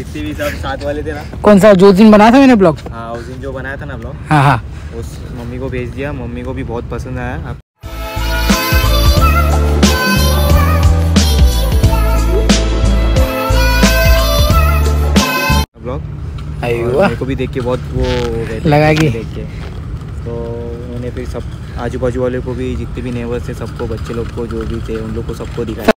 जितने भी सब साथ वाले थे ना। कौन सा जो दिन बनाया था मैंने ब्लॉग? हाँ उस दिन जो बनाया था ना ब्लॉग। हाँ हाँ, उस मम्मी को भेज दिया, मम्मी को भी बहुत पसंद आया ब्लॉग। मेरे को भी देख के बहुत वो हो गए लगा कि देख के, तो उन्होंने फिर सब आजू बाजू वाले को भी, जितने भी नेबर्स थे सबको, बच्चे लोग को जो भी थे उन लोग को सबको दिखाया।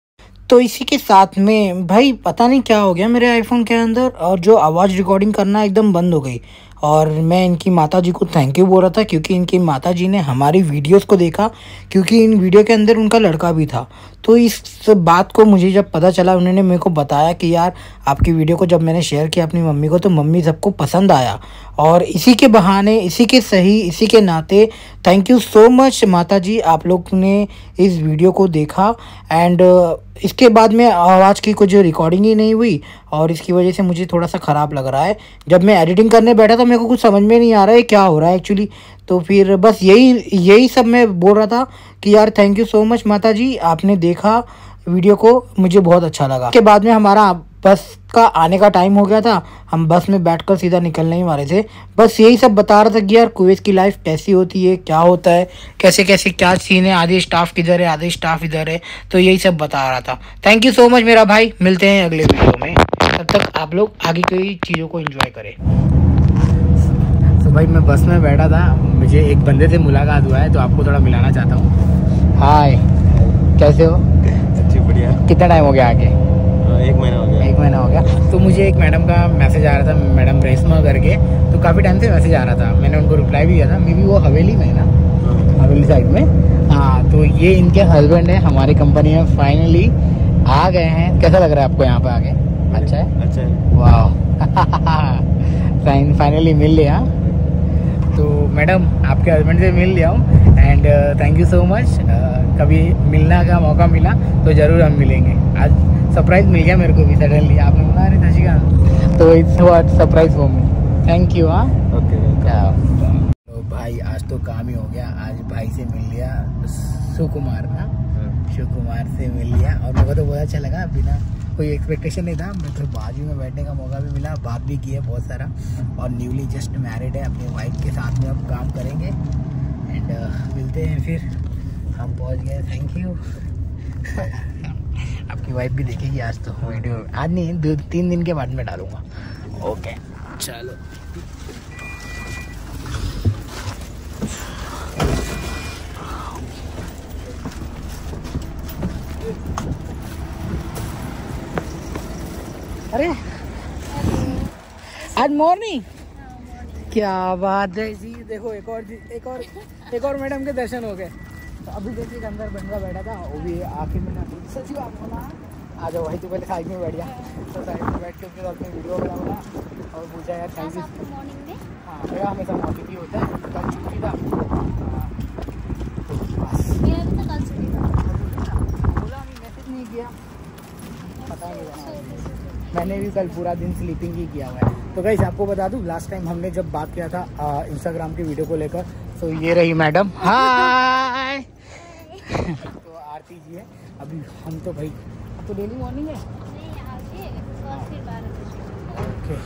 तो इसी के साथ में भाई पता नहीं क्या हो गया मेरे आईफोन के अंदर, और जो आवाज़ रिकॉर्डिंग करना एकदम बंद हो गई। और मैं इनकी माताजी को थैंक यू बोल रहा था, क्योंकि इनकी माताजी ने हमारी वीडियोस को देखा, क्योंकि इन वीडियो के अंदर उनका लड़का भी था। तो इस बात को मुझे जब पता चला, उन्होंने मेरे को बताया कि यार आपकी वीडियो को जब मैंने शेयर किया अपनी मम्मी को, तो मम्मी सबको पसंद आया। और इसी के बहाने, इसी के सही, इसी के नाते थैंक यू सो मच माताजी, आप लोग ने इस वीडियो को देखा। एंड इसके बाद में आवाज़ की कुछ रिकॉर्डिंग ही नहीं हुई, और इसकी वजह से मुझे थोड़ा सा ख़राब लग रहा है। जब मैं एडिटिंग करने बैठा था मेरे को कुछ समझ में नहीं आ रहा है क्या हो रहा है एक्चुअली। तो फिर बस यही सब मैं बोल रहा था कि यार थैंक यू सो मच माताजी, आपने देखा वीडियो को, मुझे बहुत अच्छा लगा। उसके बाद में हमारा बस का आने का टाइम हो गया था, हम बस में बैठकर सीधा निकलने ही वाले थे। बस यही सब बता रहा था कि यार कुवैत की लाइफ कैसी होती है, क्या होता है, कैसे कैसे क्या सीन है, आधे स्टाफ किधर है, आधे स्टाफ इधर है, तो यही सब बता रहा था। थैंक यू सो मच मेरा भाई, मिलते हैं अगले वीडियो में, तब तक आप लोग आगे की चीज़ों को एंजॉय करें। तो भाई मैं बस में बैठा था, मुझे एक बंदे से मुलाकात हुआ है, तो आपको थोड़ा मिलाना चाहता हूँ। हाय, कैसे हो? अच्छी बढ़िया। कितना टाइम हो गया आके? 1 महीना हो गया। 1 महीना हो गया। तो मुझे एक मैडम का मैसेज आ रहा था, मैडम रेशमा करके, तो काफ़ी टाइम से मैसेज आ रहा था, मैंने उनको रिप्लाई भी किया था। मे बी वो हवेली में है ना, हवेली साइड में। हाँ, तो ये इनके हस्बैंड है, हमारी कंपनी में फाइनली आ गए हैं। कैसा लग रहा है आपको यहाँ पे आके? अच्छा है, अच्छा है, वाह। फाइनली मिल लिया। तो मैडम आपके हस्बैंड से मिल लिया हूँ, and thank you so much. कभी मिलने का मौका मिला तो ज़रूर हम मिलेंगे। आज सरप्राइज मिल गया मेरे को भी सडनली, आपने बता रहे थे शिकान, तो it's what surprise for me. Thank you. हाँ ओके। तो भाई आज तो काम ही हो गया, आज भाई से मिल लिया, सुकुमार ना, शिवकुमार से मिल लिया, और मेरे को तो बहुत अच्छा लगा, बिना कोई एक्सपेक्टेशन नहीं था। मेरे को बाजू में बैठने का मौका भी मिला, बात भी की है बहुत सारा, और न्यूली जस्ट मैरिड है, अपनी वाइफ के साथ में अब काम करेंगे। एंड मिलते हैं फिर, हम पहुंच गए। Thank you. आपकी वाइफ भी देखेगी आज तो वीडियो, आज नहीं 2-3 दिन के बाद में डालूंगा। ओके चलो। अरे आज मॉर्निंग, क्या बात है जी। देखो एक और मैडम के दर्शन हो गए। तो अभी देखिए अंदर बंदा बैठा था, वो भी आखिर में ना, सच आपको ना, आ जाओ भाई, तू पहले साइड में बैठ जा। तो साइड में बैठ के उसके साथ में वीडियो बना और पूछा यार थैंक यू। हाँ मेरा हमेशा मॉर्निंग ही होता है, कल छुट्टी था। बोला मैसेज नहीं किया, पता नहीं, मैंने भी कल पूरा दिन स्लीपिंग ही किया हुआ है। तो गाइस आपको बता दूं, लास्ट टाइम हमने जब बात किया था इंस्टाग्राम की वीडियो को लेकर, तो ये रही मैडम। हाय। तो आरती जी है। अभी हम तो भाई, अब तो डेली मॉर्निंग है। ओके।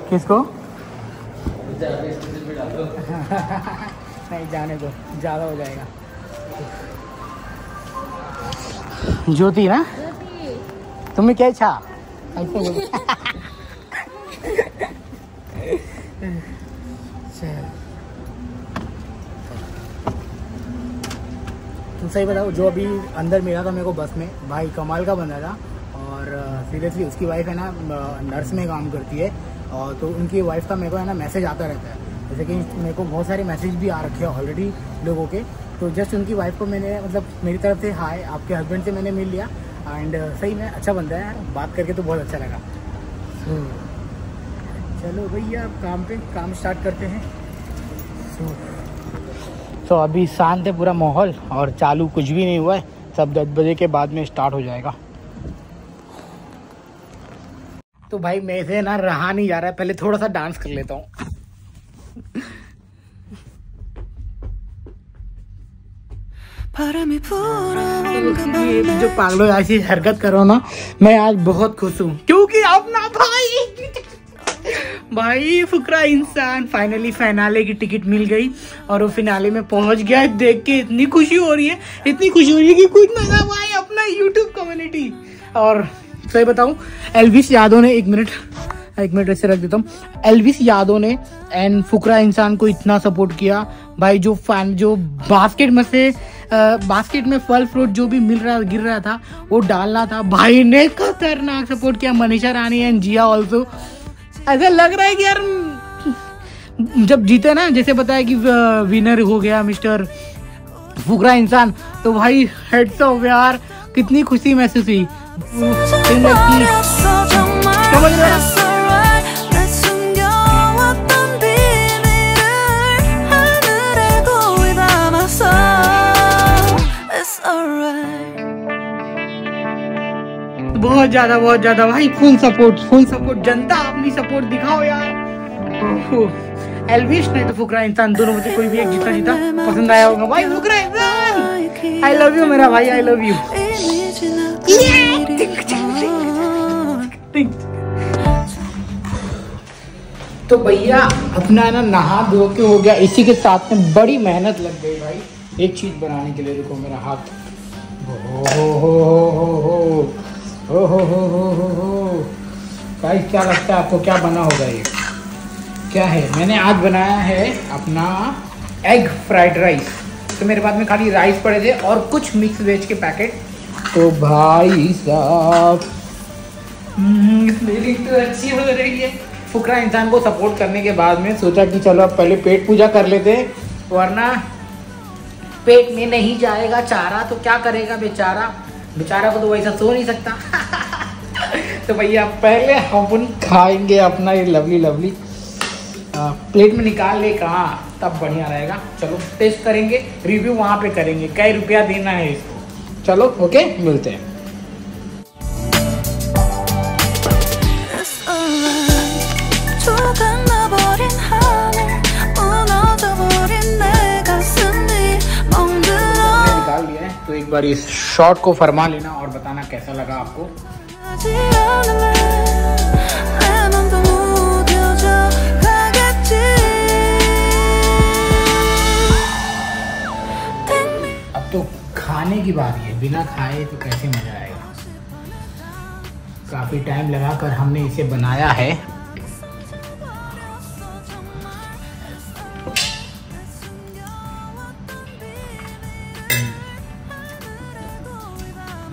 किसको? नहीं जाने दो, ज़्यादा हो जाएगा। ज्योति ना, तुम्हें क्या इच्छा? तुम सही बताओ, जो अभी अंदर मिला था मेरे को बस में, भाई कमाल का बंदा था। और सीरियसली उसकी वाइफ है ना, नर्स में काम करती है, और तो उनकी वाइफ का मेरे को है ना मैसेज आता रहता है, जैसे कि मेरे को बहुत सारे मैसेज भी आ रखे हैं ऑलरेडी लोगों के। तो जस्ट उनकी वाइफ को मैंने, मतलब मेरी तरफ से हाय, आपके हस्बैंड से मैंने मिल लिया। एंड सही में अच्छा बंदा है, बात करके तो बहुत अच्छा लगा। चलो भैया अब काम स्टार्ट करते हैं। तो अभी शांत है पूरा माहौल, और चालू कुछ भी नहीं हुआ है, सब 10 बजे के बाद में स्टार्ट हो जाएगा। तो भाई मेरे से ना रहा नहीं जा रहा है, पहले थोड़ा सा डांस कर लेता हूँ। ये जो पागलों ऐसी हरकत करो ना, मैं आज बहुत खुश हूँ क्योंकि अपना भाई फुकरा इंसान फाइनली फिनाले की टिकट मिल गई और वो फिनाले में पहुंच गया। देख के इतनी खुशी हो रही है, इतनी खुशी हो रही है कि कुछ ना भाई अपना यूट्यूब कम्युनिटी। और सही बताऊं, एल्विस यादव ने एक मिनट ऐसे रख देता हूँ। एल्विस यादव ने एंड फुकरा इंसान को इतना सपोर्ट किया भाई। जो बास्केट में फल फ्रूट जो भी गिर रहा था वो डालना था, भाई ने खतरनाक सपोर्ट किया। Manisha Rani and Jiya also. ऐसा लग रहा है कि यार जब जीते ना, जैसे बताया कि विनर हो गया मिस्टर फुकरा इंसान, तो भाई हेड्स ऑफ यार, कितनी खुशी महसूस हुई। बहुत ज्यादा भाई, फुल सपोर्ट। जनता अपनी सपोर्ट दिखाओ यार। एल्विस नहीं तो फुकरा इंसान, दोनों में से कोई भी एक जीता पसंद आया होगा भाई। फुकरा इंसान आई लव यू मेरा भाई, आई लव यू। तो भैया अपना ना नहा धो के हो गया। इसी के साथ में बड़ी मेहनत लग गई भाई एक चीज बनाने के लिए। देखो मेरा हाथ, गाइस क्या लगता है आपको, क्या बना होगा ये? क्या है? मैंने आज बनाया है अपना एग फ्राइड राइस। तो मेरे पास में खाली राइस पड़े थे और कुछ मिक्स वेज के पैकेट। तो भाई साहब स्मेलिंग तो अच्छी हो रही है। फुकरा इंसान को सपोर्ट करने के बाद में सोचा कि चलो अब पहले पेट पूजा कर लेते, वरना पेट में नहीं जाएगा चारा तो क्या करेगा बेचारा को तो वैसा सो नहीं सकता। तो भैया पहले हम खाएंगे अपना ये लवली प्लेट में निकाल ले, कहाँ तब बढ़िया रहेगा। चलो टेस्ट करेंगे, रिव्यू वहाँ पे करेंगे, क्या रुपया देना है इसको। चलो ओके, मिलते हैं। निकाल लिया है, तो एक बार इस शॉट को फरमा लेना और बताना कैसा लगा आपको। अब तो खाने की बारी है, बिना खाए तो कैसे मजा आएगा। काफी टाइम लगाकर हमने इसे बनाया है।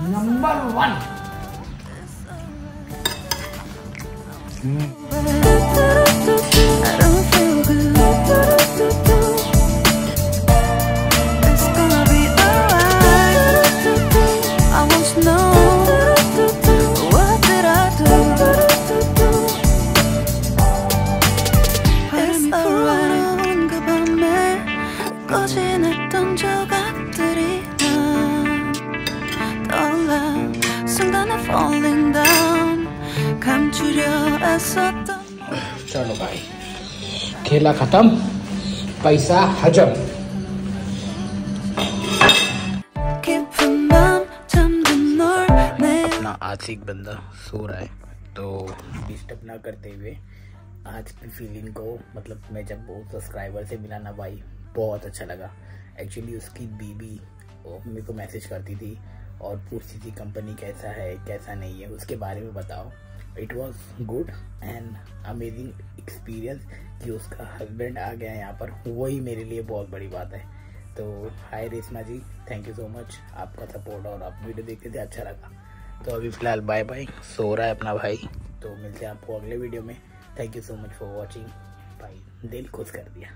नंबर 1 चलो भाई, खेला खत्म, पैसा हजम। अपना आशिक बंदा सो रहा है, तो डिस्टर्ब ना करते हुए आज की फीलिंग को, मतलब मैं जब वो सब्सक्राइबर से मिला ना भाई, बहुत अच्छा लगा। एक्चुअली उसकी बीबी मेरे को मैसेज करती थी और पूछती थी कंपनी कैसा है कैसा नहीं है, उसके बारे में बताओ। It was good and amazing experience कि उसका हस्बैंड आ गया यहाँ पर, वही मेरे लिए बहुत बड़ी बात है। तो हाय रेशमा जी, थैंक यू सो मच, आपका सपोर्ट और आप वीडियो देखते थे, अच्छा लगा। तो अभी फ़िलहाल बाय बाय, सो रहा है अपना भाई। तो मिलते हैं आपको अगले वीडियो में। Thank you so much for watching भाई, दिल खुश कर दिया।